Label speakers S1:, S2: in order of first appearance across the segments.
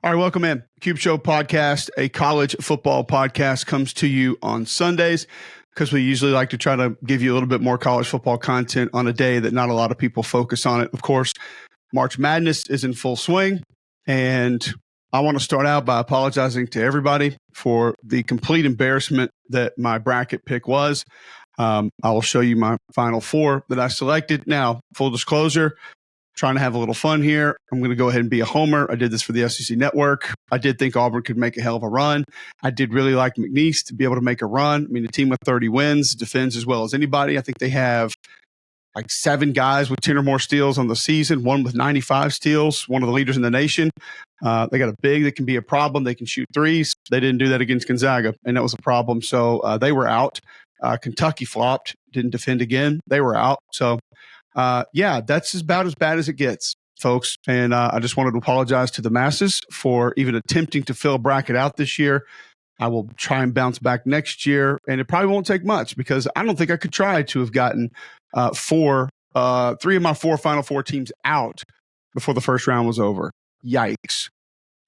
S1: All right, welcome in. Cube Show podcast, a college football podcast, comes to you on Sundays because we usually like to try to give you a little bit more college football content on a day that not a lot of people focus on it. Of course, March Madness is in full swing, and I want to start out by apologizing to everybody for the complete embarrassment that my bracket pick was. I will show you my final four that I selected. Now, full disclosure, trying to have a little fun here. I'm going to go ahead and be a homer. I did this for the SEC Network. I did think Auburn could make a hell of a run. I did really like McNeese to be able to make a run. I mean, a team with 30 wins defends as well as anybody. I think they have like 7 guys with 10 or more steals on the season, one with 95 steals, one of the leaders in the nation. They got a big that can be a problem. They can shoot threes. They didn't do that against Gonzaga, and that was a problem. So they were out. Kentucky flopped, didn't defend again. They were out. So yeah, that's about as bad as it gets, folks. And I just wanted to apologize to the masses for even attempting to fill a bracket out this year. I will try and bounce back next year, and it probably won't take much because I don't think I could try to have gotten 3 of my 4 Final Four teams out before the first round was over. Yikes.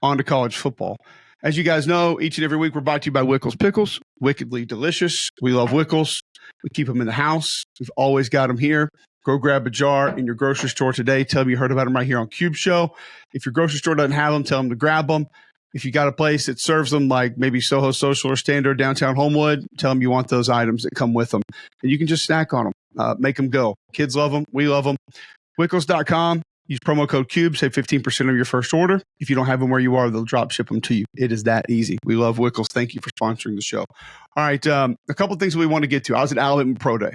S1: On to college football. As you guys know, each and every week we're brought to you by Wickles Pickles. Wickedly delicious. We love Wickles. We keep them in the house. We've always got them here. Go grab a jar in your grocery store today. Tell them you heard about them right here on Cube Show. If your grocery store doesn't have them, tell them to grab them. If you got a place that serves them like maybe Soho Social or Standard downtown Homewood, tell them you want those items that come with them. And you can just snack on them. Make them go. Kids love them. We love them. Wickles.com. Use promo code CUBE. Save 15% of your first order. If you don't have them where you are, they'll drop ship them to you. It is that easy. We love Wickles. Thank you for sponsoring the show. All right. A couple of things we want to get to. I was at Alabama Pro Day.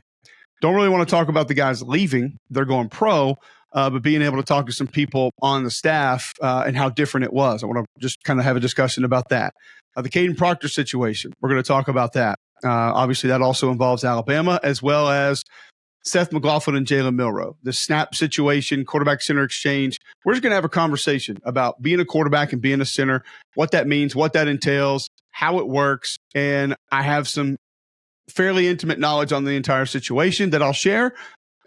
S1: Don't really want to talk about the guys leaving. They're going pro, but being able to talk to some people on the staff and how different it was. I want to just kind of have a discussion about that. The Kadyn Proctor situation, we're going to talk about that. Obviously, that also involves Alabama, as well as Seth McLaughlin and Jalen Milroe. The snap situation, quarterback center exchange. We're just going to have a conversation about being a quarterback and being a center, what that means, what that entails, how it works. And I have some fairly intimate knowledge on the entire situation that I'll share.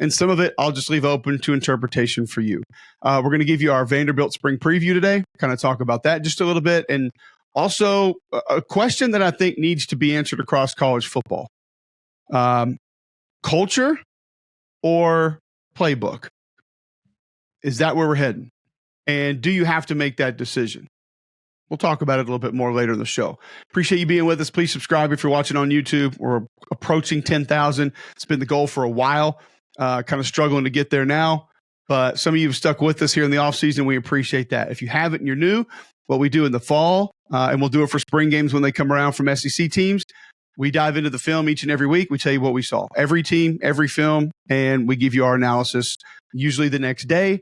S1: And some of it I'll just leave open to interpretation for you. We're going to give you our Vanderbilt spring preview today, kind of talk about that just a little bit. And also a question that I think needs to be answered across college football. Culture or playbook? Is that where we're heading? And do you have to make that decision? We'll talk about it a little bit more later in the show. Appreciate you being with us. Please subscribe if you're watching on YouTube. We're approaching 10,000. It's been the goal for a while. Kind of struggling to get there now. But some of you have stuck with us here in the offseason. We appreciate that. If you haven't and you're new, what we do in the fall, and we'll do it for spring games when they come around from SEC teams, we dive into the film each and every week. We tell you what we saw. Every team, every film, and we give you our analysis usually the next day.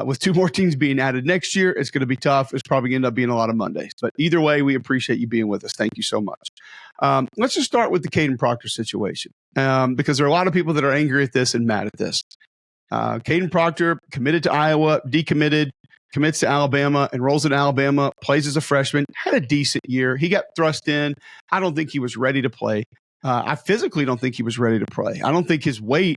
S1: With 2 more teams being added next year, it's going to be tough. It's probably going to end up being a lot of Mondays. But either way, we appreciate you being with us. Thank you so much. Let's just start with the Kadyn Proctor situation because there are a lot of people that are angry at this and mad at this. Kadyn Proctor committed to Iowa, decommitted, commits to Alabama, enrolls in Alabama, plays as a freshman, had a decent year. He got thrust in. I don't think he was ready to play. I physically don't think he was ready to play. I don't think his weight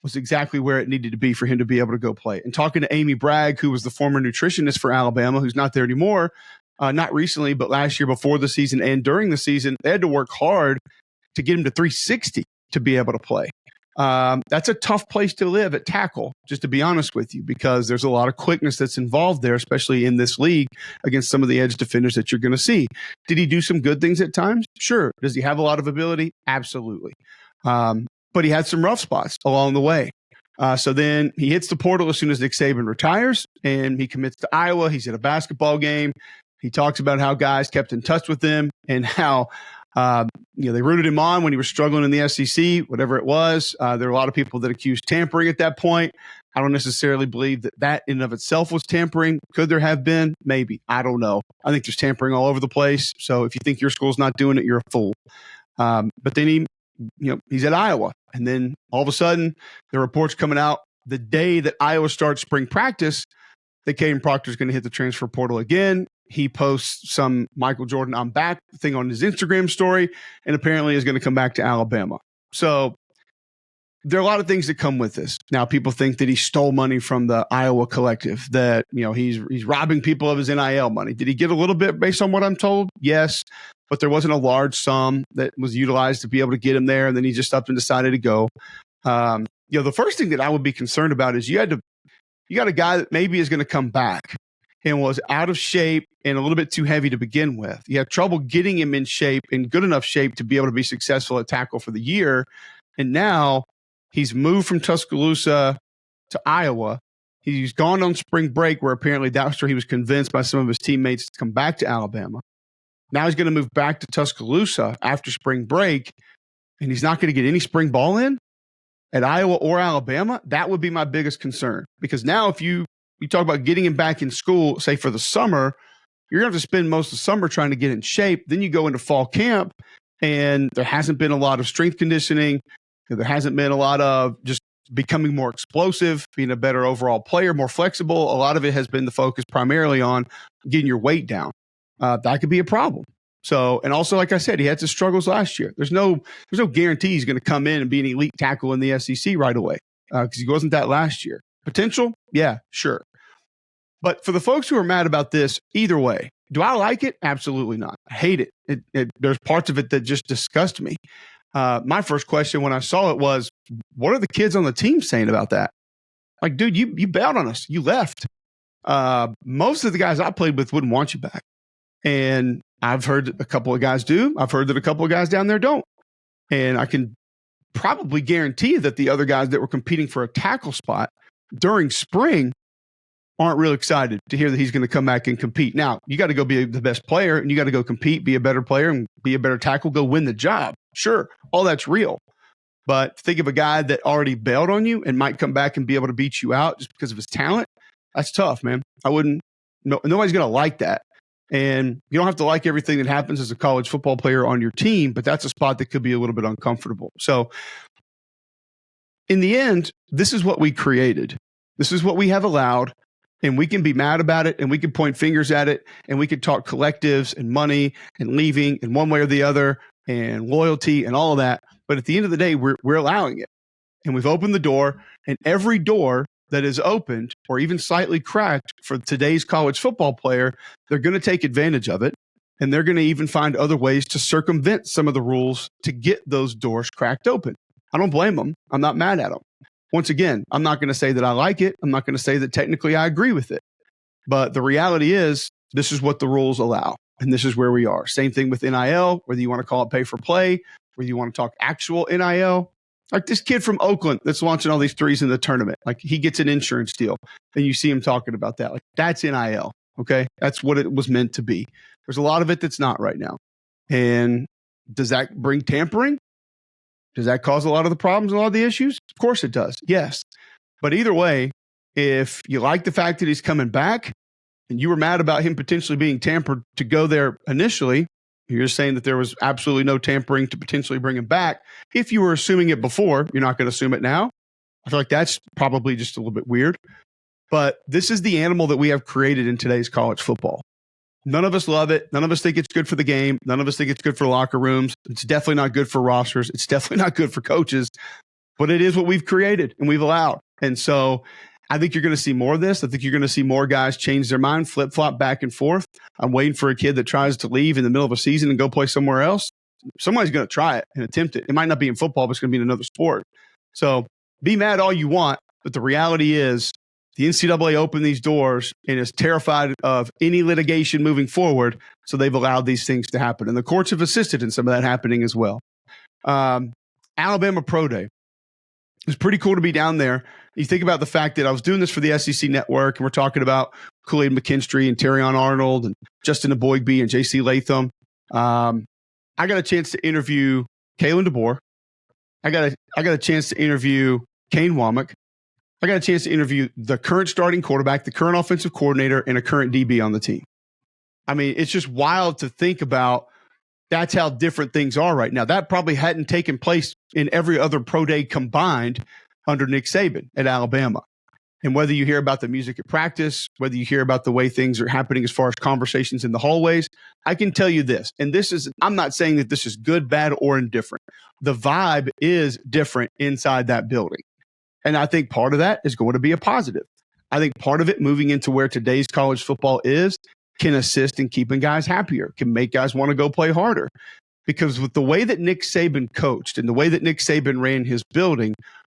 S1: was exactly where it needed to be for him to be able to go play. And talking to Amy Bragg, who was the former nutritionist for Alabama, who's not there anymore, not recently, but last year before the season and during the season, they had to work hard to get him to 360 to be able to play. That's a tough place to live at tackle, just to be honest with you, because there's a lot of quickness that's involved there, especially in this league against some of the edge defenders that you're going to see. Did he do some good things at times? Sure. Does he have a lot of ability? Absolutely. But he had some rough spots along the way. So then he hits the portal as soon as Nick Saban retires, and he commits to Iowa. He's at a basketball game. He talks about how guys kept in touch with him and how they rooted him on when he was struggling in the SEC, whatever it was. There are a lot of people that accused tampering at that point. I don't necessarily believe that in and of itself was tampering. Could there have been? Maybe. I don't know. I think there's tampering all over the place. So if you think your school's not doing it, you're a fool. But then he's at Iowa. And then all of a sudden, the reports coming out the day that Iowa starts spring practice that Kadyn Proctor is going to hit the transfer portal again. He posts some Michael Jordan I'm back thing on his Instagram story and apparently is going to come back to Alabama. So there are a lot of things that come with this. Now, people think that he stole money from the Iowa collective, that, he's robbing people of his NIL money. Did he get a little bit based on what I'm told? Yes, but there wasn't a large sum that was utilized to be able to get him there. And then he just up and decided to go. The first thing that I would be concerned about is you got a guy that maybe is going to come back and was out of shape and a little bit too heavy to begin with. You have trouble getting him in shape, in good enough shape to be able to be successful at tackle for the year. And now he's moved from Tuscaloosa to Iowa. He's gone on spring break, where apparently that's where he was convinced by some of his teammates to come back to Alabama. Now he's going to move back to Tuscaloosa after spring break, and he's not going to get any spring ball in at Iowa or Alabama. That would be my biggest concern, because now if you talk about getting him back in school, say for the summer, you're going to have to spend most of the summer trying to get in shape. Then you go into fall camp, and there hasn't been a lot of strength conditioning. There hasn't been a lot of just becoming more explosive, being a better overall player, more flexible. A lot of it has been the focus primarily on getting your weight down. That could be a problem. So, and also, like I said, he had some struggles last year. There's no guarantee he's going to come in and be an elite tackle in the SEC right away, because he wasn't that last year. Potential? Yeah, sure. But for the folks who are mad about this, either way, do I like it? Absolutely not. I hate it. There's parts of it that just disgust me. My first question when I saw it was, what are the kids on the team saying about that? Like, dude, you bailed on us. You left. Most of the guys I played with wouldn't want you back. And I've heard a couple of guys do. I've heard that a couple of guys down there don't. And I can probably guarantee that the other guys that were competing for a tackle spot during spring aren't real excited to hear that he's going to come back and compete. Now, you got to go be the best player, and you got to go compete, be a better player, and be a better tackle, go win the job. Sure, all that's real. But think of a guy that already bailed on you and might come back and be able to beat you out just because of his talent. That's tough, man. Nobody's going to like that. And you don't have to like everything that happens as a college football player on your team, but that's a spot that could be a little bit uncomfortable. So in the end, this is what we created. This is what we have allowed. And we can be mad about it, and we can point fingers at it, and we can talk collectives and money and leaving in one way or the other and loyalty and all of that. But at the end of the day, we're allowing it. And we've opened the door, and every door that is opened or even slightly cracked for today's college football player, they're going to take advantage of it. And they're going to even find other ways to circumvent some of the rules to get those doors cracked open. I don't blame them. I'm not mad at them. Once again, I'm not going to say that I like it. I'm not going to say that technically I agree with it. But the reality is, this is what the rules allow. And this is where we are. Same thing with NIL, whether you want to call it pay for play, whether you want to talk actual NIL. Like this kid from Oakland that's launching all these threes in the tournament. Like he gets an insurance deal, and you see him talking about that. Like that's NIL. Okay. That's what it was meant to be. There's a lot of it that's not right now. And does that bring tampering? Does that cause a lot of the problems and a lot of the issues? Of course it does. Yes. But either way, if you like the fact that he's coming back and you were mad about him potentially being tampered to go there initially, you're saying that there was absolutely no tampering to potentially bring him back. If you were assuming it before, you're not going to assume it now. I feel like that's probably just a little bit weird. But this is the animal that we have created in today's college football. None of us love it. None of us think it's good for the game. None of us think it's good for locker rooms. It's definitely not good for rosters. It's definitely not good for coaches. But it is what we've created and we've allowed. And so I think you're going to see more of this. I think you're going to see more guys change their mind, flip-flop back and forth. I'm waiting for a kid that tries to leave in the middle of a season and go play somewhere else. Somebody's going to try it and attempt it. It might not be in football, but it's going to be in another sport. So be mad all you want, but the reality is the NCAA opened these doors and is terrified of any litigation moving forward, so they've allowed these things to happen. And the courts have assisted in some of that happening as well. Alabama Pro Day. It's pretty cool to be down there. You think about the fact that I was doing this for the SEC Network, and we're talking about Kool-Aid McKinstry and Terrion Arnold and Justin Aboigbe and J.C. Latham. I got a chance to interview Kalen DeBoer. I got a chance to interview Kane Womack. I got a chance to interview the current starting quarterback, the current offensive coordinator, and a current DB on the team. I mean, it's just wild to think about. That's how different things are right now. That probably hadn't taken place in every other pro day combined under Nick Saban at Alabama. And whether you hear about the music at practice, whether you hear about the way things are happening as far as conversations in the hallways, I can tell you this, and I'm not saying that this is good, bad, or indifferent. The vibe is different inside that building. And I think part of that is going to be a positive. I think part of it, moving into where today's college football is, can assist in keeping guys happier, can make guys want to go play harder. Because with the way that Nick Saban coached and the way that Nick Saban ran his building,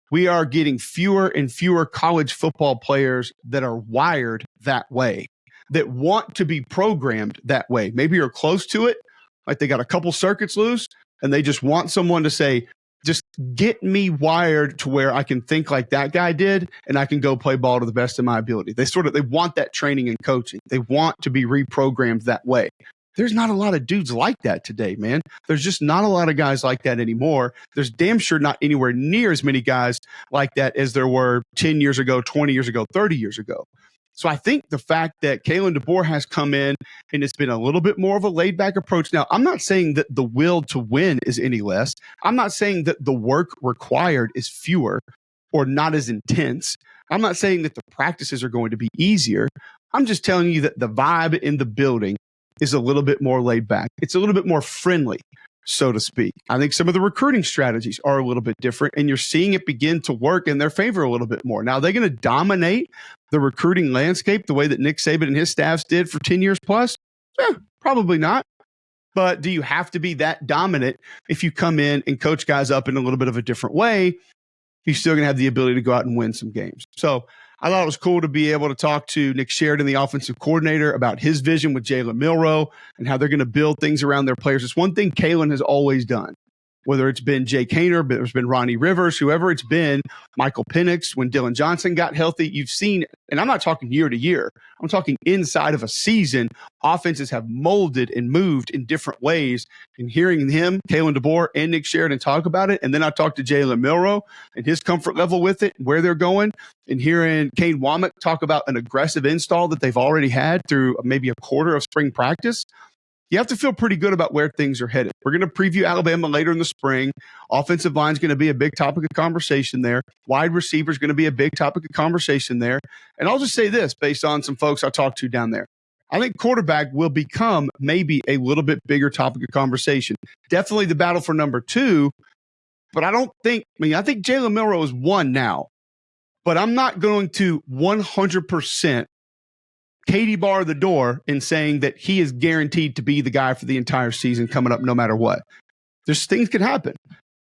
S1: we are getting fewer and fewer college football players that are wired that way, that want to be programmed that way. Maybe you're close to it, like they got a couple circuits loose, and they just want someone to say, just get me wired to where I can think like that guy did, and I can go play ball to the best of my ability. They want that training and coaching. They want to be reprogrammed that way. There's not a lot of dudes like that today, man. There's just not a lot of guys like that anymore. There's damn sure not anywhere near as many guys like that as there were 10 years ago, 20 years ago, 30 years ago. So I think the fact that Kalen DeBoer has come in and it's been a little bit more of a laid back approach. Now, I'm not saying that the will to win is any less. I'm not saying that the work required is fewer or not as intense. I'm not saying that the practices are going to be easier. I'm just telling you that the vibe in the building is a little bit more laid back. It's a little bit more friendly, so to speak. I think some of the recruiting strategies are a little bit different, and you're seeing it begin to work in their favor a little bit more. Now, are they going to dominate the recruiting landscape the way that Nick Saban and his staffs did for 10 years plus? Probably not. But do you have to be that dominant if you come in and coach guys up in a little bit of a different way? You're still going to have the ability to go out and win some games. So I thought it was cool to be able to talk to Nick Sheridan, the offensive coordinator, about his vision with Jalen Milroe and how they're going to build things around their players. It's one thing Kalen has always done, whether it's been Jake Haener, but it's been Ronnie Rivers, whoever it's been, Michael Penix, when Dylan Johnson got healthy. You've seen, and I'm not talking year to year, I'm talking inside of a season, offenses have molded and moved in different ways. And hearing him, Kalen DeBoer, and Nick Sheridan talk about it, and then I talked to Jalen Milroe and his comfort level with it, where they're going, and hearing Kane Womack talk about an aggressive install that they've already had through maybe a quarter of spring practice. You have to feel pretty good about where things are headed. We're going to preview Alabama later in the spring. Offensive line is going to be a big topic of conversation there. Wide receiver is going to be a big topic of conversation there. And I'll just say this based on some folks I talked to down there. I think quarterback will become maybe a little bit bigger topic of conversation. Definitely the battle for number 2. But I think Jalen Milroe is 1 now. But I'm not going to 100% Katie bar the door in saying that he is guaranteed to be the guy for the entire season coming up no matter what. There's things could happen.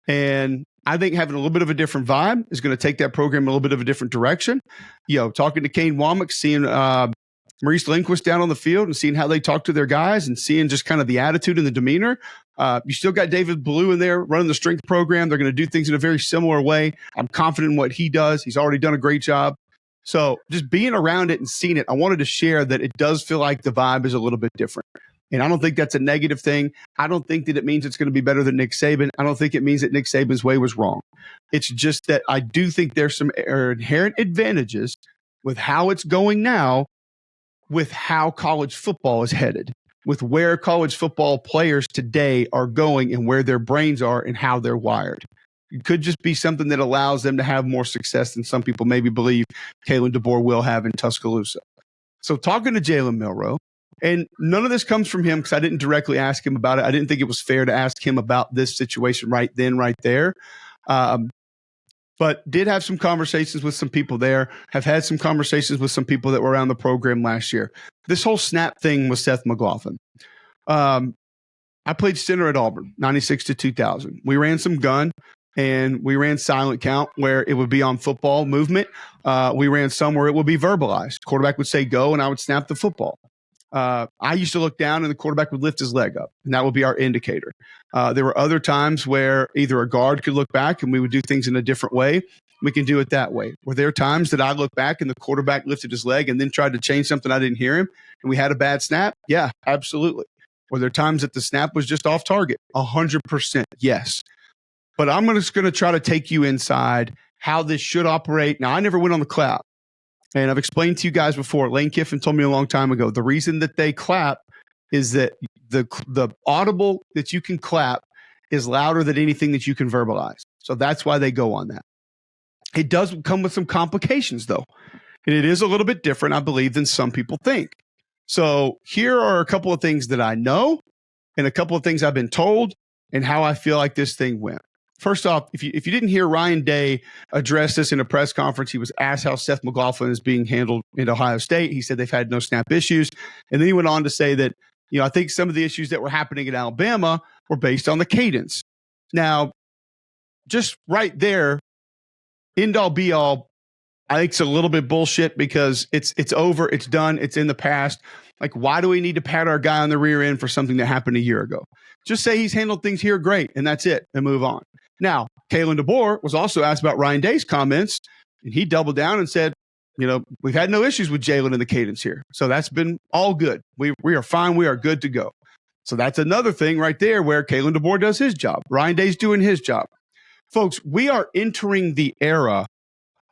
S1: And I think having a little bit of a different vibe is going to take that program a little bit of a different direction. Talking to Kane Womack, seeing Maurice Lindquist down on the field and seeing how they talk to their guys and seeing just kind of the attitude and the demeanor. You still got David Ballou in there running the strength program. They're going to do things in a very similar way. I'm confident in what he does. He's already done a great job. So just being around it and seeing it, I wanted to share that it does feel like the vibe is a little bit different. And I don't think that's a negative thing. I don't think that it means it's going to be better than Nick Saban. I don't think it means that Nick Saban's way was wrong. It's just that I do think there's some inherent advantages with how it's going now, with how college football is headed, with where college football players today are going and where their brains are and how they're wired. It could just be something that allows them to have more success than some people maybe believe Kalen DeBoer will have in Tuscaloosa. So talking to Jalen Milroe, and none of this comes from him because I didn't directly ask him about it. I didn't think it was fair to ask him about this situation right then, right there. But did have some conversations with some people there, have had some conversations with some people that were around the program last year. This whole snap thing with Seth McLaughlin. I played center at Auburn, 96 to 2000. We ran some gun. And we ran silent count where it would be on football movement. We ran some where it would be verbalized. Quarterback would say go, and I would snap the football. I used to look down, and the quarterback would lift his leg up, and that would be our indicator. There were other times where either a guard could look back, and we would do things in a different way. We can do it that way. Were there times that I looked back, and the quarterback lifted his leg and then tried to change something I didn't hear him, and we had a bad snap? Yeah, absolutely. Were there times that the snap was just off target? 100% yes. But I'm just going to try to take you inside how this should operate. Now, I never went on the clap. And I've explained to you guys before, Lane Kiffin told me a long time ago, the reason that they clap is that the audible that you can clap is louder than anything that you can verbalize. So that's why they go on that. It does come with some complications, though. And it is a little bit different, I believe, than some people think. So here are a couple of things that I know and a couple of things I've been told and how I feel like this thing went. First off, if you didn't hear Ryan Day address this in a press conference, he was asked how Seth McLaughlin is being handled in Ohio State. He said they've had no snap issues. And then he went on to say that, I think some of the issues that were happening in Alabama were based on the cadence. Now, just right there, end all be all, I think it's a little bit bullshit because it's over, it's done, it's in the past. Like, why do we need to pat our guy on the rear end for something that happened a year ago? Just say he's handled things here great, and that's it, and move on. Now, Kalen DeBoer was also asked about Ryan Day's comments, and he doubled down and said, we've had no issues with Jalen and the cadence here. So that's been all good. We are fine. We are good to go. So that's another thing right there where Kalen DeBoer does his job. Ryan Day's doing his job. Folks, we are entering the era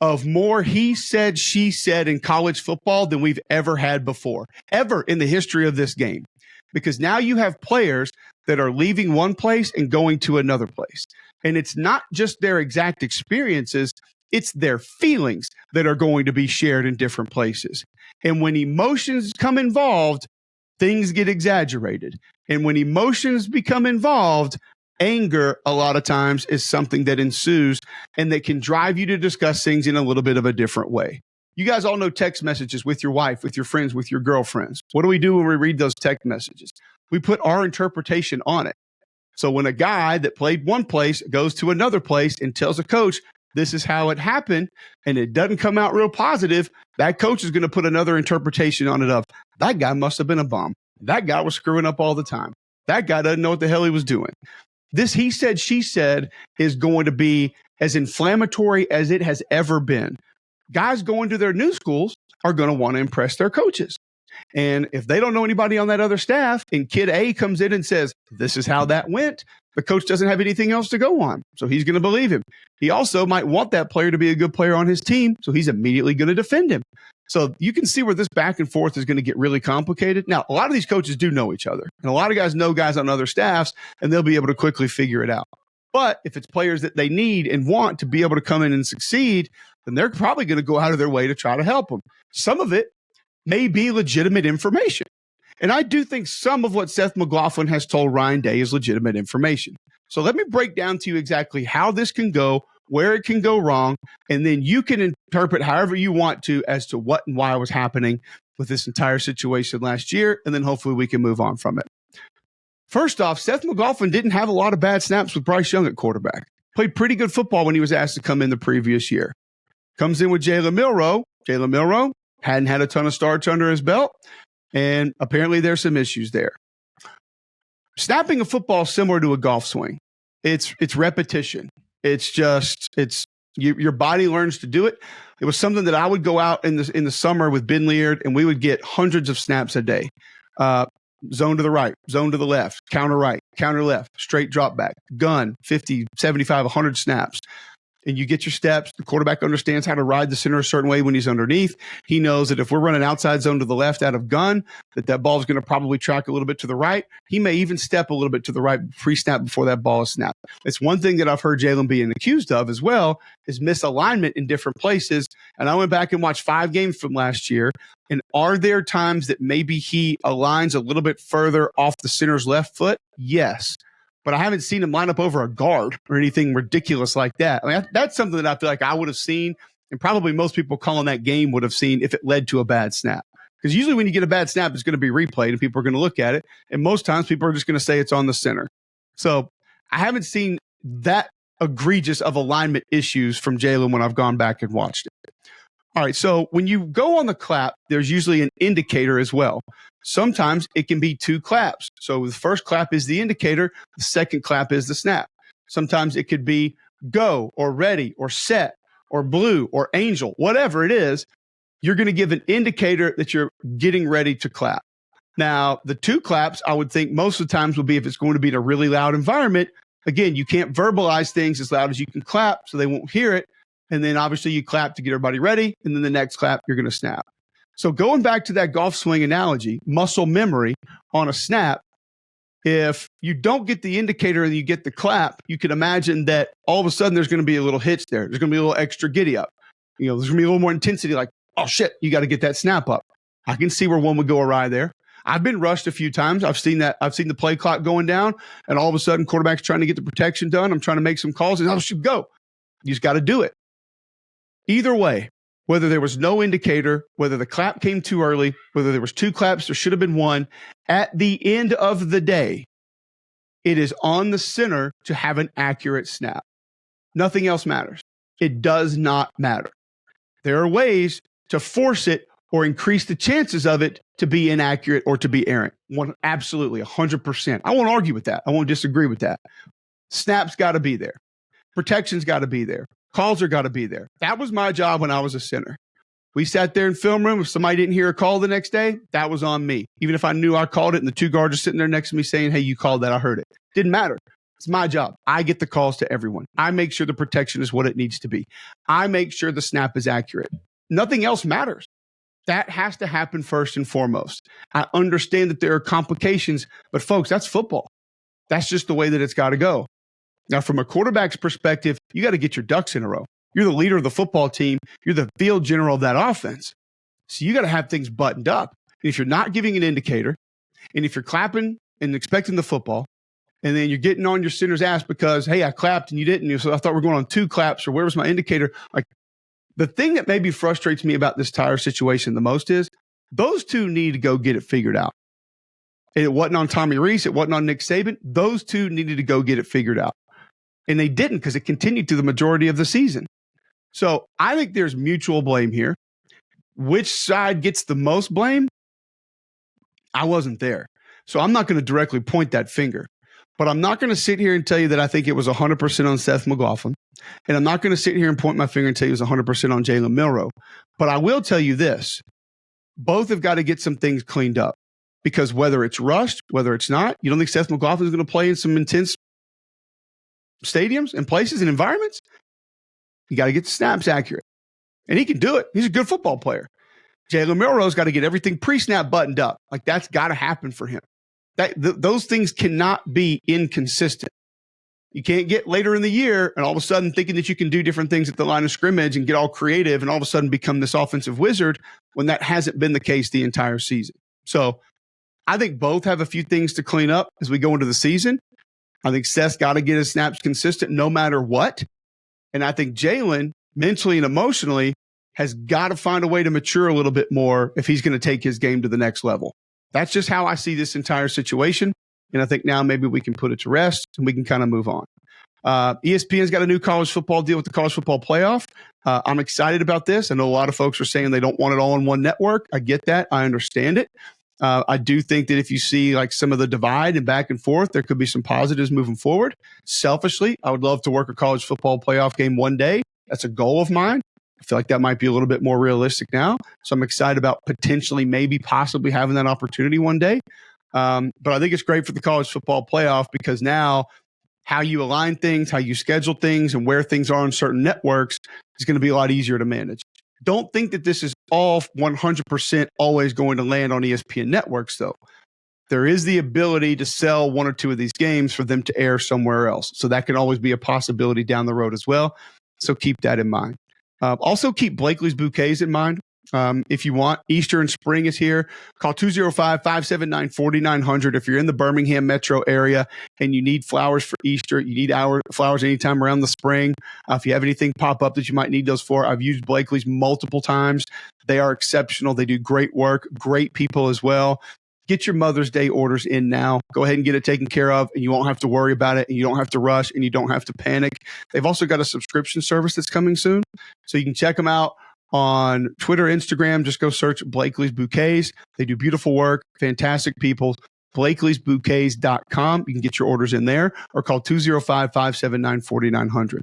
S1: of more he said, she said in college football than we've ever had before, ever in the history of this game. Because now you have players that are leaving one place and going to another place. And it's not just their exact experiences, it's their feelings that are going to be shared in different places. And when emotions come involved, things get exaggerated. And when emotions become involved, anger a lot of times is something that ensues and that can drive you to discuss things in a little bit of a different way. You guys all know text messages with your wife, with your friends, with your girlfriends. What do we do when we read those text messages? We put our interpretation on it. So when a guy that played one place goes to another place and tells a coach, this is how it happened, and it doesn't come out real positive, that coach is going to put another interpretation on it of, that guy must have been a bum. That guy was screwing up all the time. That guy doesn't know what the hell he was doing. This he said, she said is going to be as inflammatory as it has ever been. Guys going to their new schools are going to want to impress their coaches. And if they don't know anybody on that other staff and kid A comes in and says, this is how that went, the coach doesn't have anything else to go on. So he's going to believe him. He also might want that player to be a good player on his team. So he's immediately going to defend him. So you can see where this back and forth is going to get really complicated. Now, a lot of these coaches do know each other. And a lot of guys know guys on other staffs, and they'll be able to quickly figure it out. But if it's players that they need and want to be able to come in and succeed, then they're probably going to go out of their way to try to help them. Some of it may be legitimate information. And I do think some of what Seth McLaughlin has told Ryan Day is legitimate information. So let me break down to you exactly how this can go, where it can go wrong, and then you can interpret however you want to as to what and why was happening with this entire situation last year, and then hopefully we can move on from it. First off, Seth McLaughlin didn't have a lot of bad snaps with Bryce Young at quarterback. Played pretty good football when he was asked to come in the previous year. Comes in with Jalen Milroe. Jalen Milroe hadn't had a ton of starts under his belt, and apparently there's some issues there. Snapping a football is similar to a golf swing. It's repetition. It's your body learns to do it. It was something that I would go out in the summer with Ben Leard, and we would get hundreds of snaps a day. Zone to the right, zone to the left, counter right, counter left, straight drop back, gun, 50, 75, 100 snaps. And you get your steps. The quarterback understands how to ride the center a certain way when he's underneath. He knows that if we're running outside zone to the left out of gun, that ball is going to probably track a little bit to the right. He may even step a little bit to the right pre-snap before that ball is snapped. It's one thing that I've heard Jalen being accused of as well is misalignment in different places. And I went back and watched 5 games from last year. And are there times that maybe he aligns a little bit further off the center's left foot? Yes. But I haven't seen him line up over a guard or anything ridiculous like that. I mean, that's something that I feel like I would have seen, and probably most people calling that game would have seen if it led to a bad snap. Because usually when you get a bad snap, it's going to be replayed and people are going to look at it. And most times people are just going to say it's on the center. So I haven't seen that egregious of alignment issues from Jalen when I've gone back and watched it. All right, so when you go on the clap, there's usually an indicator as well. Sometimes it can be 2 claps. So the first clap is the indicator. The second clap is the snap. Sometimes it could be go or ready or set or blue or angel, whatever it is. You're going to give an indicator that you're getting ready to clap. Now, the 2 claps, I would think most of the times will be if it's going to be in a really loud environment. Again, you can't verbalize things as loud as you can clap so they won't hear it. And then obviously you clap to get everybody ready. And then the next clap, you're going to snap. So going back to that golf swing analogy, muscle memory on a snap, if you don't get the indicator and you get the clap, you can imagine that all of a sudden there's going to be a little hitch there. There's going to be a little extra giddy up. There's going to be a little more intensity like, oh shit, you got to get that snap up. I can see where one would go awry there. I've been rushed a few times. I've seen that. I've seen the play clock going down, and all of a sudden, quarterback's trying to get the protection done. I'm trying to make some calls, and I should go. You just got to do it. Either way, whether there was no indicator, whether the clap came too early, whether there was 2 claps, there should have been 1. At the end of the day, it is on the center to have an accurate snap. Nothing else matters. It does not matter. There are ways to force it or increase the chances of it to be inaccurate or to be errant. Absolutely, 100%. I won't argue with that. I won't disagree with that. Snap's got to be there. Protection's got to be there. Calls are got to be there. That was my job when I was a center. We sat there in film room. If somebody didn't hear a call the next day, that was on me. Even if I knew I called it and the 2 guards are sitting there next to me saying, hey, you called that, I heard it. Didn't matter. It's my job. I get the calls to everyone. I make sure the protection is what it needs to be. I make sure the snap is accurate. Nothing else matters. That has to happen first and foremost. I understand that there are complications, but folks, that's football. That's just the way that it's got to go. Now, from a quarterback's perspective, you got to get your ducks in a row. You're the leader of the football team. You're the field general of that offense. So you got to have things buttoned up. And if you're not giving an indicator, and if you're clapping and expecting the football, and then you're getting on your center's ass because, hey, I clapped and you didn't. So I thought we're going on 2 claps, or where was my indicator? Like, the thing that maybe frustrates me about this entire situation the most is those 2 need to go get it figured out. It wasn't on Tommy Rees. It wasn't on Nick Saban. Those 2 needed to go get it figured out. And they didn't, because it continued through the majority of the season. So I think there's mutual blame here. Which side gets the most blame? I wasn't there. So I'm not going to directly point that finger. But I'm not going to sit here and tell you that I think it was 100% on Seth McLaughlin. And I'm not going to sit here and point my finger and tell you it was 100% on Jalen Milroe. But I will tell you this. Both have got to get some things cleaned up. Because whether it's rushed, whether it's not, you don't think Seth McLaughlin is going to play in some intense stadiums and places and environments? You got to get the snaps accurate. And he can do it. He's a good football player. Jalen Milroe's got to get everything pre-snap buttoned up. Like, that's got to happen for him. Those things cannot be inconsistent. You can't get later in the year and all of a sudden thinking that you can do different things at the line of scrimmage and get all creative and all of a sudden become this offensive wizard when that hasn't been the case the entire season. So I think both have a few things to clean up as we go into the season. I think Seth's got to get his snaps consistent no matter what. And I think Jalen, mentally and emotionally, has got to find a way to mature a little bit more if he's going to take his game to the next level. That's just how I see this entire situation. And I think now maybe we can put it to rest and we can kind of move on. ESPN's got a new college football deal with the college football playoff. I'm excited about this. I know a lot of folks are saying they don't want it all on one network. I get that. I understand it. I do think that if you see like some of the divide and back and forth, there could be some positives moving forward. Selfishly, I would love to work a college football playoff game one day. That's a goal of mine. I feel like that might be a little bit more realistic now. So I'm excited about potentially, maybe, possibly having that opportunity one day. But I think it's great for the college football playoff because now how you align things, how you schedule things, and where things are on certain networks is going to be a lot easier to manage. Don't think that this is all 100% always going to land on ESPN networks, though. There is the ability to sell 1 or 2 of these games for them to air somewhere else. So that can always be a possibility down the road as well. So keep that in mind. Also keep Blakely's Bouquets in mind. If you want, Easter and spring is here. Call 205-579-4900 if you're in the Birmingham metro area and you need flowers for Easter. You need flowers anytime around the spring. If you have anything pop up that you might need those for, I've used Blakely's multiple times. They are exceptional. They do great work, great people as well. Get your Mother's Day orders in now. Go ahead and get it taken care of, and you won't have to worry about it, and you don't have to rush, and you don't have to panic. They've also got a subscription service that's coming soon, so you can check them out on Twitter, Instagram. Just go search Blakely's Bouquets. They do beautiful work, fantastic people. Blakely'sBouquets.com. You can get your orders in there, or call 205-579-4900.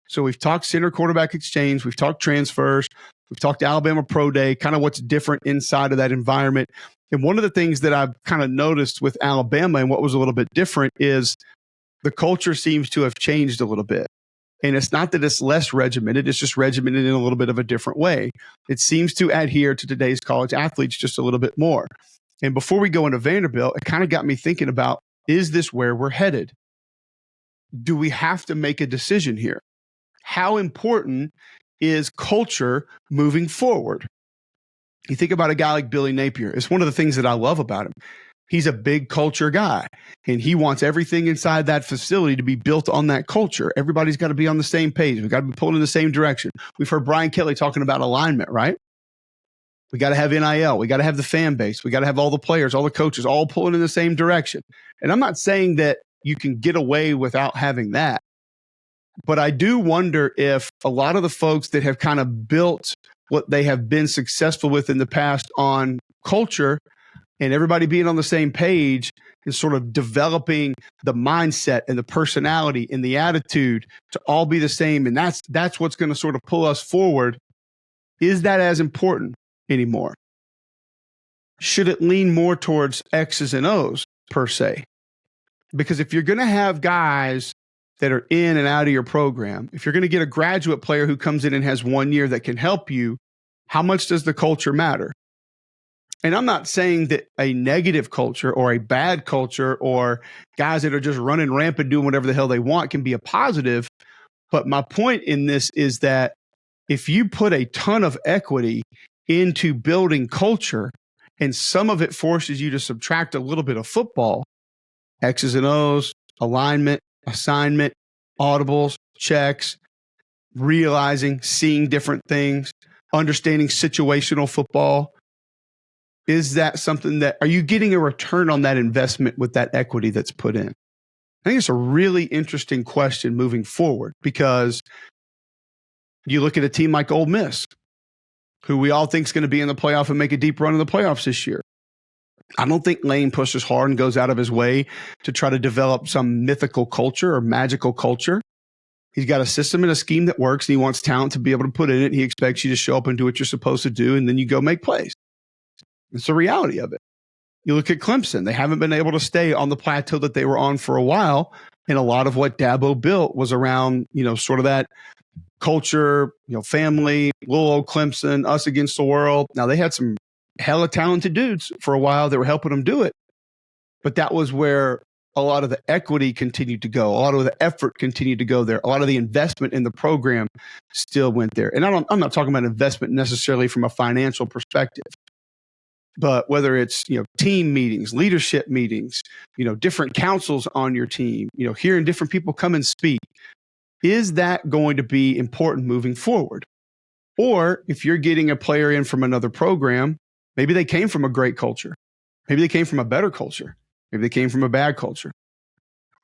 S1: So we've talked center quarterback exchange. We've talked transfers. We've talked Alabama Pro Day, kind of what's different inside of that environment. And one of the things that I've kind of noticed with Alabama and what was a little bit different is the culture seems to have changed a little bit. And it's not that it's less regimented, it's just regimented in a little bit of a different way. It seems to adhere to today's college athletes just a little bit more. And before we go into Vanderbilt, it kind of got me thinking about, is this where we're headed? Do we have to make a decision here? How important is culture moving forward? You think about a guy like Billy Napier. It's one of the things that I love about him. He's a big culture guy, and he wants everything inside that facility to be built on that culture. Everybody's got to be on the same page. We've got to be pulling in the same direction. We've heard Brian Kelly talking about alignment, right? We got to have NIL. We got to have the fan base. We got to have all the players, all the coaches, all pulling in the same direction. And I'm not saying that you can get away without having that. But I do wonder if a lot of the folks that have kind of built what they have been successful with in the past on culture and everybody being on the same page and sort of developing the mindset and the personality and the attitude to all be the same. And that's what's going to sort of pull us forward. Is that as important anymore? Should it lean more towards X's and O's per se? Because if you're going to have guys that are in and out of your program, if you're going to get a graduate player who comes in and has 1 year that can help you, how much does the culture matter? And I'm not saying that a negative culture or a bad culture or guys that are just running rampant doing whatever the hell they want can be a positive. But my point in this is that if you put a ton of equity into building culture and some of it forces you to subtract a little bit of football, X's and O's, alignment, assignment, audibles, checks, realizing, seeing different things, understanding situational football. Is that something that, are you getting a return on that investment with that equity that's put in? I think it's a really interesting question moving forward, because you look at a team like Ole Miss, who we all think is going to be in the playoff and make a deep run in the playoffs this year. I don't think Lane pushes hard and goes out of his way to try to develop some mythical culture or magical culture. He's got a system and a scheme that works, and he wants talent to be able to put in it. He expects you to show up and do what you're supposed to do, and then you go make plays. It's the reality of it. You look at Clemson. They haven't been able to stay on the plateau that they were on for a while, and a lot of what Dabo built was around, sort of that culture, family, little old Clemson, us against the world. Now, they had some hella talented dudes for a while that were helping them do it, but that was where a lot of the equity continued to go. A lot of the effort continued to go there. A lot of the investment in the program still went there. And I'm not talking about investment necessarily from a financial perspective, but whether it's, team meetings, leadership meetings, different councils on your team, hearing different people come and speak, is that going to be important moving forward? Or if you're getting a player in from another program, maybe they came from a great culture. Maybe they came from a better culture. Maybe they came from a bad culture.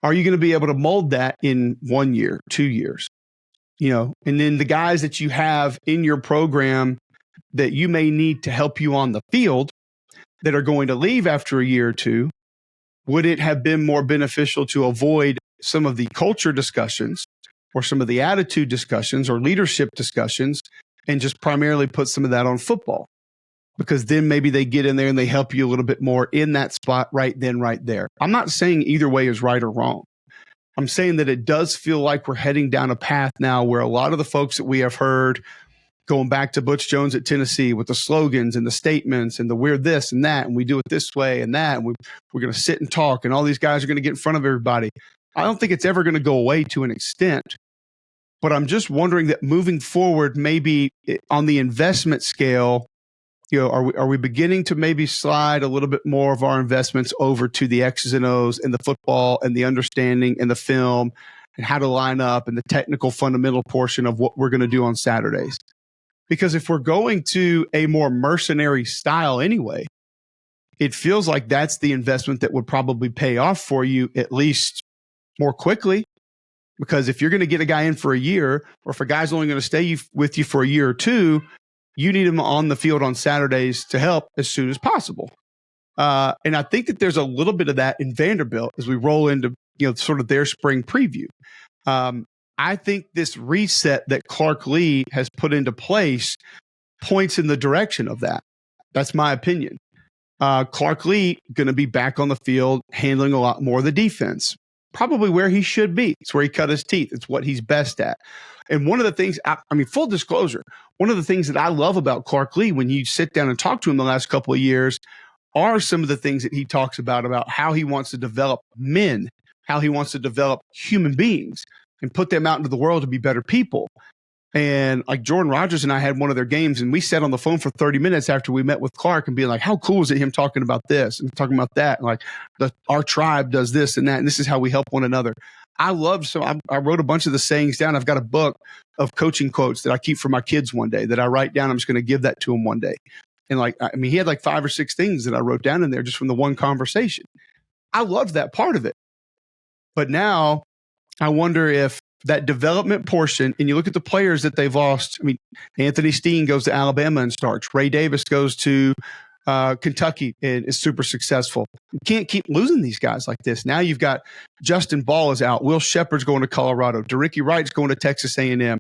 S1: Are you going to be able to mold that in 1 year, 2 years? And then the guys that you have in your program that you may need to help you on the field that are going to leave after a year or two, would it have been more beneficial to avoid some of the culture discussions or some of the attitude discussions or leadership discussions and just primarily put some of that on football? Because then maybe they get in there and they help you a little bit more in that spot right then, right there. I'm not saying either way is right or wrong. I'm saying that it does feel like we're heading down a path now where a lot of the folks that we have heard going back to Butch Jones at Tennessee with the slogans and the statements and the we're this and that, and we do it this way and that, and we're going to sit and talk, and all these guys are going to get in front of everybody. I don't think it's ever going to go away to an extent. But I'm just wondering that moving forward, maybe on the investment scale, are we beginning to maybe slide a little bit more of our investments over to the X's and O's and the football and the understanding and the film and how to line up and the technical fundamental portion of what we're going to do on Saturdays? Because if we're going to a more mercenary style anyway, it feels like that's the investment that would probably pay off for you at least more quickly. Because if you're going to get a guy in for a year, or if a guy's only going to stay with you for a year or two, you need him on the field on Saturdays to help as soon as possible. And I think that there's a little bit of that in Vanderbilt as we roll into sort of their spring preview. I think this reset that Clark Lee has put into place points in the direction of that. That's my opinion. Clark Lee going to be back on the field handling a lot more of the defense. Probably where he should be. It's where he cut his teeth. It's what he's best at. And one of the things, full disclosure, one of the things that I love about Clark Lee when you sit down and talk to him the last couple of years are some of the things that he talks about how he wants to develop men, how he wants to develop human beings and put them out into the world to be better people. And like Jordan Rodgers and I had one of their games, and we sat on the phone for 30 minutes after we met with Clark and being like, how cool is it him talking about this and talking about that? And like our tribe does this and that, and this is how we help one another. I wrote a bunch of the sayings down. I've got a book of coaching quotes that I keep for my kids one day that I write down. I'm just going to give that to them one day. And he had like 5 or 6 things that I wrote down in there just from the one conversation. I loved that part of it. But now I wonder if that development portion, and you look at the players that they've lost. I mean, Anthony Steen goes to Alabama and starts. Ray Davis goes to Kentucky and is super successful. You can't keep losing these guys like this. Now you've got Justin Ball is out. Will Shepard's going to Colorado. DeRicky Wright's going to Texas A&M.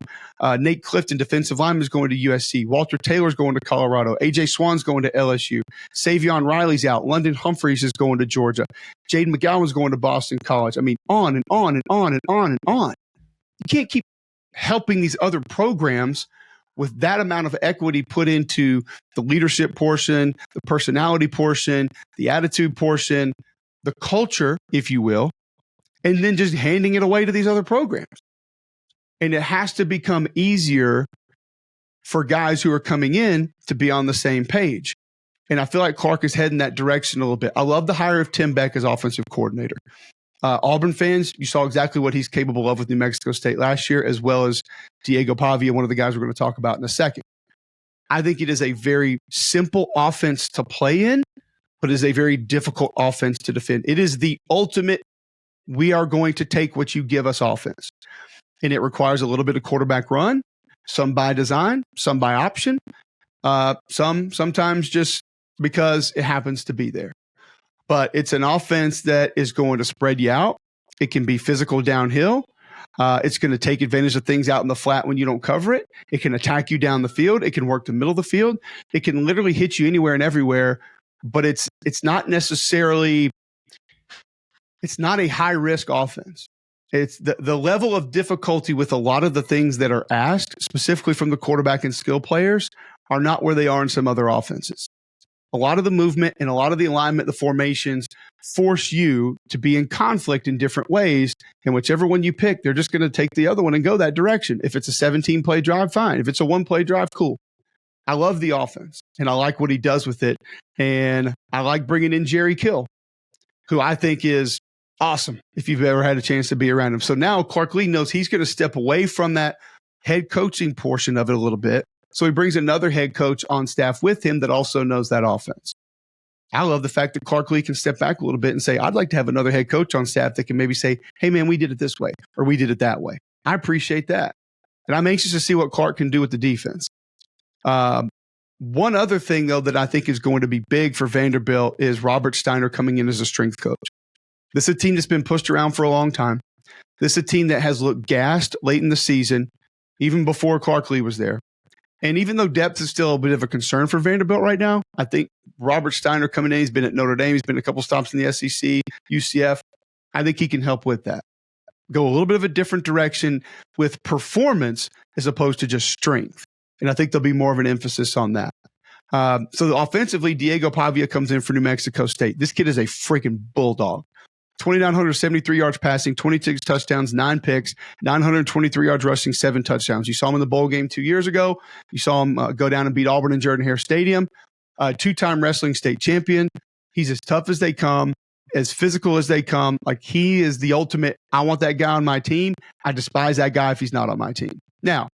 S1: Nate Clifton, defensive lineman, is going to USC. Walter Taylor's going to Colorado. A.J. Swan's going to LSU. Savion Riley's out. London Humphreys is going to Georgia. Jaden McGowan's going to Boston College. I mean, on and on and on and on and on. You can't keep helping these other programs with that amount of equity put into the leadership portion, the personality portion, the attitude portion, the culture, if you will, and then just handing it away to these other programs. And it has to become easier for guys who are coming in to be on the same page. And I feel like Clark is heading that direction a little bit. I love the hire of Tim Beck as offensive coordinator. Auburn fans, you saw exactly what he's capable of with New Mexico State last year, as well as Diego Pavia, one of the guys we're going to talk about in a second. I think it is a very simple offense to play in, but it is a very difficult offense to defend. It is the ultimate, we are going to take what you give us offense. And it requires a little bit of quarterback run, some by design, some by option, sometimes just because it happens to be there. But it's an offense that is going to spread you out. It can be physical downhill. It's going to take advantage of things out in the flat when you don't cover it. It can attack you down the field. It can work the middle of the field. It can literally hit you anywhere and everywhere. But it's not necessarily – it's not a high-risk offense. It's the level of difficulty with a lot of the things that are asked, specifically from the quarterback and skill players, are not where they are in some other offenses. A lot of the movement and a lot of the alignment, the formations force you to be in conflict in different ways. And whichever one you pick, they're just going to take the other one and go that direction. If it's a 17-play drive, fine. If it's a 1-play drive, cool. I love the offense, and I like what he does with it. And I like bringing in Jerry Kill, who I think is awesome if you've ever had a chance to be around him. So now Clark Lee knows he's going to step away from that head coaching portion of it a little bit. So he brings another head coach on staff with him that also knows that offense. I love the fact that Clark Lee can step back a little bit and say, I'd like to have another head coach on staff that can maybe say, hey, man, we did it this way or we did it that way. I appreciate that. And I'm anxious to see what Clark can do with the defense. One other thing, though, that I think is going to be big for Vanderbilt is Robert Steiner coming in as a strength coach. This is a team that's been pushed around for a long time. This is a team that has looked gassed late in the season, even before Clark Lee was there. And even though depth is still a bit of a concern for Vanderbilt right now, I think Robert Steiner coming in, he's been at Notre Dame, he's been a couple stops in the SEC, UCF. I think he can help with that. Go a little bit of a different direction with performance as opposed to just strength. And I think there'll be more of an emphasis on that. So offensively, Diego Pavia comes in for New Mexico State. This kid is a freaking bulldog. 2,973 yards passing, 26 touchdowns, 9 picks, 923 yards rushing, 7 touchdowns. You saw him in the bowl game 2 years ago. You saw him go down and beat Auburn in Jordan-Hare Stadium. 2-time wrestling state champion. He's as tough as they come, as physical as they come. Like, he is the ultimate, I want that guy on my team. I despise that guy if he's not on my team. Now,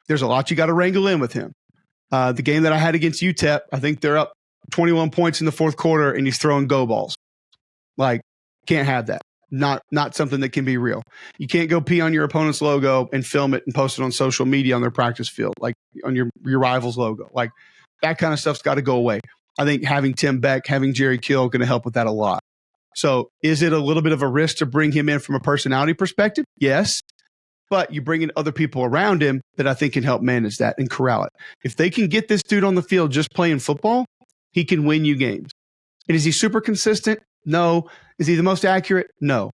S1: there's a lot you got to wrangle in with him. The game that I had against UTEP, I think they're up 21 points in the fourth quarter, and he's throwing go balls. Like, can't have that. Not something that can be real. You can't go pee on your opponent's logo and film it and post it on social media on their practice field, like on your rival's logo. Like, that kind of stuff's got to go away. I think having Tim Beck, having Jerry Kill going to help with that a lot. So is it a little bit of a risk to bring him in from a personality perspective? Yes. But you bring in other people around him that I think can help manage that and corral it. If they can get this dude on the field just playing football, he can win you games. And is he super consistent? No. Is he the most accurate? No.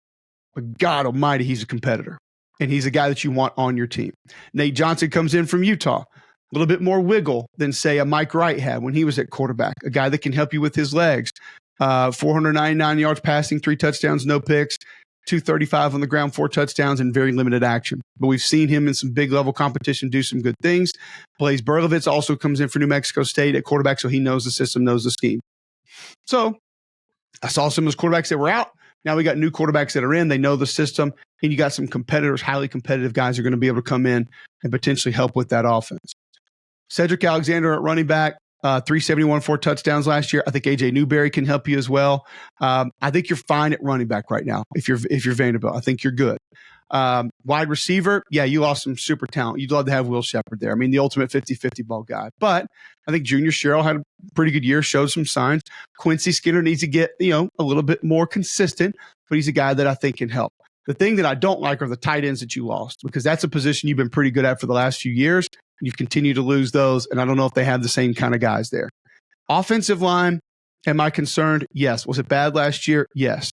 S1: But God almighty, he's a competitor. And he's a guy that you want on your team. Nate Johnson comes in from Utah. A little bit more wiggle than, say, a Mike Wright had when he was at quarterback. A guy that can help you with his legs. 499 yards passing, 3 touchdowns, no picks. 235 on the ground, 4 touchdowns, and very limited action. But we've seen him in some big level competition do some good things. Blaise Berlovitz also comes in for New Mexico State at quarterback, so he knows the system, knows the scheme. So I saw some of those quarterbacks that were out. Now we got new quarterbacks that are in. They know the system, and you got some competitors, highly competitive guys who are going to be able to come in and potentially help with that offense. Cedric Alexander at running back, 371, 4 touchdowns last year. I think AJ Newberry can help you as well. I think you're fine at running back right now. If you're Vanderbilt, I think you're good. Wide receiver, yeah, you lost some super talent. You'd love to have Will Shepherd there. I mean, the ultimate 50-50 ball guy. But I think Junior Sherrill had a pretty good year, showed some signs. Quincy Skinner needs to get, a little bit more consistent, but he's a guy that I think can help. The thing that I don't like are the tight ends that you lost, because that's a position you've been pretty good at for the last few years. You've continued to lose those, and I don't know if they have the same kind of guys there. Offensive line, am I concerned? Yes. Was it bad last year? Yes.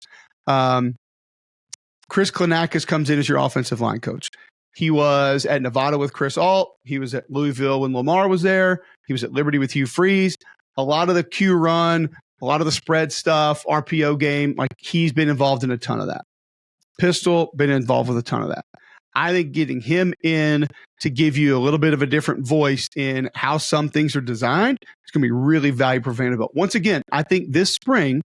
S1: Chris Klinakis comes in as your offensive line coach. He was at Nevada with Chris Alt. He was at Louisville when Lamar was there. He was at Liberty with Hugh Freeze. A lot of the Q run, a lot of the spread stuff, RPO game, like he's been involved in a ton of that. Pistol, been involved with a ton of that. I think getting him in to give you a little bit of a different voice in how some things are designed is going to be really valuable for Vanderbilt. Once again, I think this spring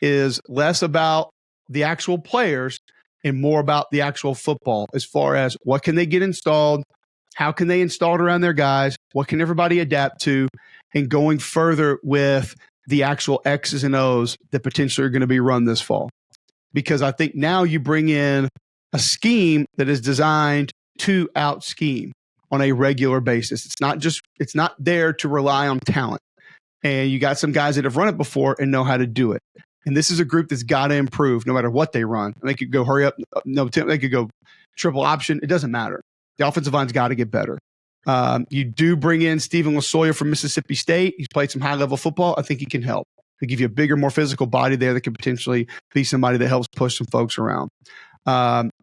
S1: is less about the actual players and more about the actual football, as far as what can they get installed, how can they install it around their guys, what can everybody adapt to, and going further with the actual X's and O's that potentially are going to be run this fall. Because I think now you bring in a scheme that is designed to out scheme on a regular basis. It's not there to rely on talent. And you got some guys that have run it before and know how to do it. And this is a group that's got to improve no matter what they run. They could go hurry up, they could go triple option. It doesn't matter. The offensive line's got to get better. You do bring in Stephen Lasoya from Mississippi State. He's played some high-level football. I think he can help. They give you a bigger, more physical body there that could potentially be somebody that helps push some folks around.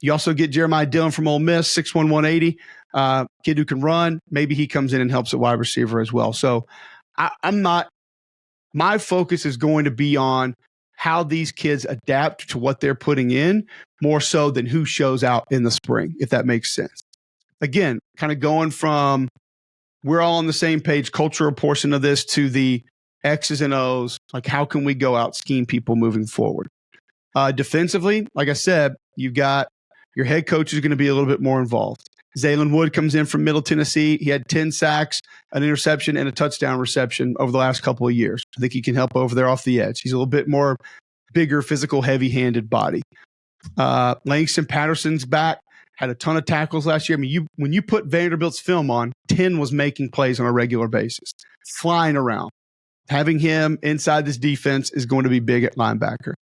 S1: You also get Jeremiah Dillon from Ole Miss, 6'1", 180, kid who can run. Maybe he comes in and helps at wide receiver as well. So my focus is going to be on how these kids adapt to what they're putting in more so than who shows out in the spring, if that makes sense. Again, kind of going from we're all on the same page, cultural portion of this, to the X's and O's, like how can we go out scheme people moving forward? Defensively, like I said, you've got your head coach is going to be a little bit more involved. Zaylen Wood comes in from Middle Tennessee. He had 10 sacks, an interception, and a touchdown reception over the last couple of years. I think he can help over there off the edge. He's a little bit more bigger, physical, heavy-handed body. Langston Patterson's back, had a ton of tackles last year. I mean, when you put Vanderbilt's film on, 10 was making plays on a regular basis, flying around. Having him inside this defense is going to be big at linebacker.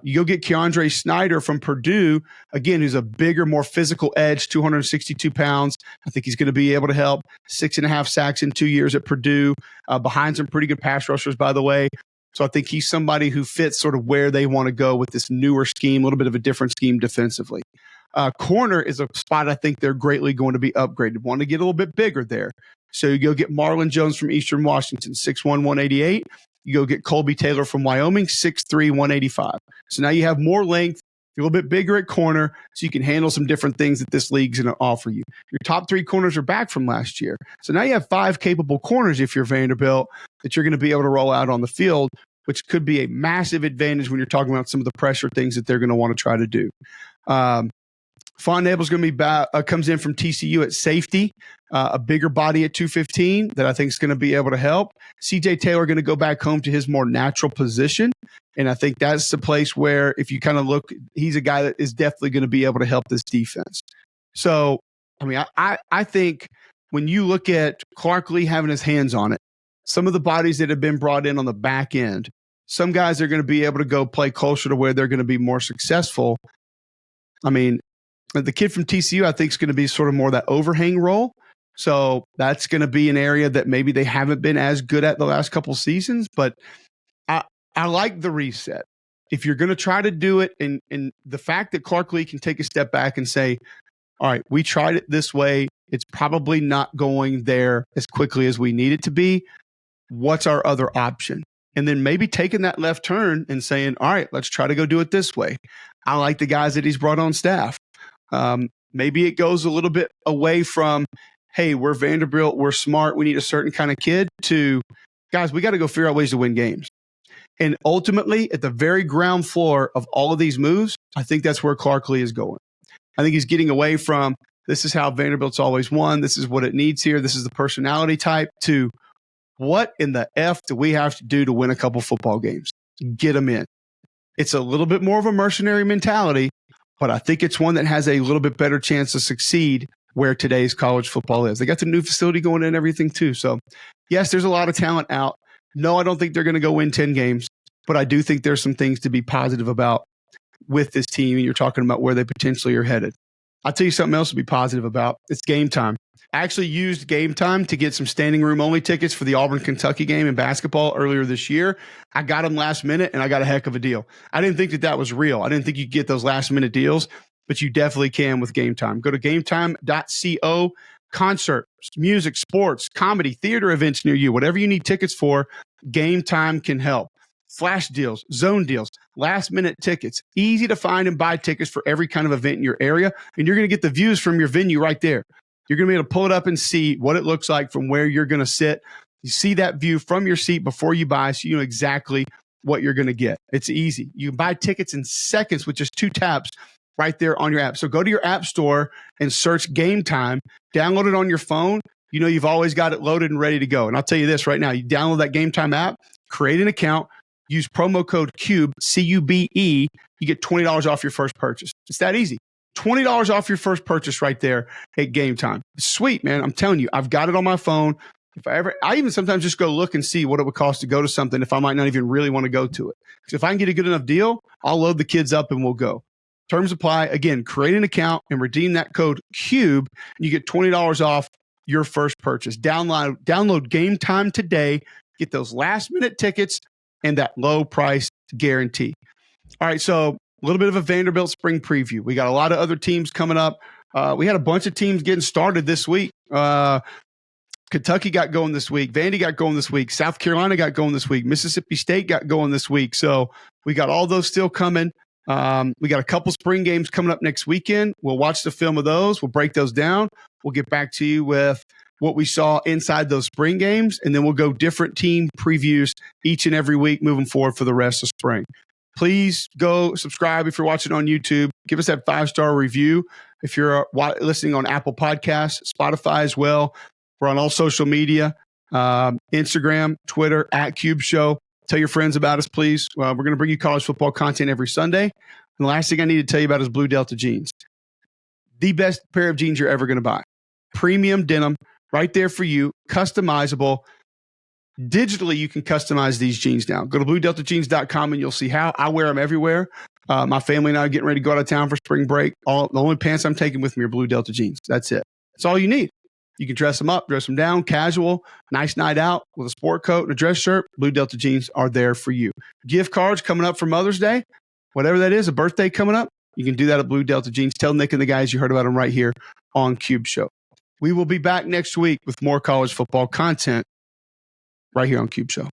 S1: You go get Keandre Snyder from Purdue, again, who's a bigger, more physical edge, 262 pounds. I think he's going to be able to help. 6.5 sacks in 2 years at Purdue, behind some pretty good pass rushers, by the way. So I think he's somebody who fits sort of where they want to go with this newer scheme, a little bit of a different scheme defensively. Corner is a spot I think they're greatly going to be upgraded. Want to get a little bit bigger there. So you go get Marlon Jones from Eastern Washington, 6'1", 188. You go get Colby Taylor from Wyoming, 6'3", 185. So now you have more length, you're a little bit bigger at corner, so you can handle some different things that this league's going to offer you. Your top 3 corners are back from last year. So now you have 5 capable corners if you're Vanderbilt that you're going to be able to roll out on the field, which could be a massive advantage when you're talking about some of the pressure things that they're going to want to try to do. Fawn Nable's going to be back, comes in from TCU at safety, a bigger body at 215 that I think is going to be able to help. CJ Taylor going to go back home to his more natural position. And I think that's the place where if you kind of look, he's a guy that is definitely going to be able to help this defense. So, I mean, I think when you look at Clark Lee having his hands on it, some of the bodies that have been brought in on the back end, some guys are going to be able to go play closer to where they're going to be more successful. I mean, the kid from TCU, I think, is going to be sort of more that overhang role. So that's going to be an area that maybe they haven't been as good at the last couple seasons. But I like the reset. If you're going to try to do it, and the fact that Clark Lee can take a step back and say, all right, we tried it this way. It's probably not going there as quickly as we need it to be. What's our other option? and then maybe taking that left turn and saying, all right, let's try to go do it this way. I like the guys that he's brought on staff. Maybe it goes a little bit away from, hey, we're Vanderbilt, we're smart, we need a certain kind of kid, to, guys, we got to go figure out ways to win games. And ultimately, at the very ground floor of all of these moves, I think that's where Clark Lee is going. I think he's getting away from, this is how Vanderbilt's always won, this is what it needs here, this is the personality type, to what in the F do we have to do to win a couple football games? Get them in. It's a little bit more of a mercenary mentality, but I think it's one that has a little bit better chance to succeed where today's college football is. They got the new facility going in and everything too. So, yes, there's a lot of talent out. No, I don't think they're going to go win 10 games, but I do think there's some things to be positive about with this team. And you're talking about where they potentially are headed. I'll tell you something else to be positive about. It's game time. I actually used Game Time to get some standing room only tickets for the Auburn-Kentucky game in basketball earlier this year. I got them last minute, and I got a heck of a deal. I didn't think that was real. I didn't think you could get those last minute deals, but you definitely can with Game Time. Go to gametime.co. Concerts, music, sports, comedy, theater events near you, whatever you need tickets for, Game Time can help. Flash deals, zone deals, last minute tickets, easy to find and buy tickets for every kind of event in your area. And you're going to get the views from your venue right there. You're going to be able to pull it up and see what it looks like from where you're going to sit. You see that view from your seat before you buy, so you know exactly what you're going to get. It's easy. You can buy tickets in seconds with just 2 taps right there on your app. So go to your app store and search Game Time, download it on your phone. You know you've always got it loaded and ready to go. And I'll tell you this right now, you download that Game Time app, create an account, use promo code CUBE, C-U-B-E, you get $20 off your first purchase. It's that easy. $20 off your first purchase right there at Game Time. It's sweet, man. I'm telling you, I've got it on my phone. I even sometimes just go look and see what it would cost to go to something if I might not even really want to go to it. Because if I can get a good enough deal, I'll load the kids up and we'll go. Terms apply. Again, create an account and redeem that code CUBE, and you get $20 off your first purchase. Download Game Time today. Get those last minute tickets and that low price guarantee. All right, so a little bit of a Vanderbilt spring preview. We got a lot of other teams coming up. We had a bunch of teams getting started this week. Kentucky got going this week. Vandy got going this week. South Carolina got going this week. Mississippi State got going this week. So we got all those still coming. We got a couple spring games coming up next weekend. We'll watch the film of those. We'll break those down. We'll get back to you with what we saw inside those spring games, and then we'll go different team previews each and every week moving forward for the rest of spring. Please go subscribe if you're watching on YouTube. Give us that 5-star review. If you're listening on Apple Podcasts, Spotify as well. We're on all social media, Instagram, Twitter, @Cube Show. Tell your friends about us, please. We're going to bring you college football content every Sunday. And the last thing I need to tell you about is Blue Delta jeans. The best pair of jeans you're ever going to buy. Premium denim, right there for you, customizable. Digitally, you can customize these jeans now. Go to BlueDeltaJeans.com and you'll see how. I wear them everywhere. My family and I are getting ready to go out of town for spring break. The only pants I'm taking with me are Blue Delta jeans. That's it. That's all you need. You can dress them up, dress them down, casual, nice night out with a sport coat and a dress shirt. Blue Delta jeans are there for you. Gift cards coming up for Mother's Day, whatever that is, a birthday coming up, you can do that at Blue Delta jeans. Tell Nick and the guys you heard about them right here on Cube Show. We will be back next week with more college football content right here on Cube Show.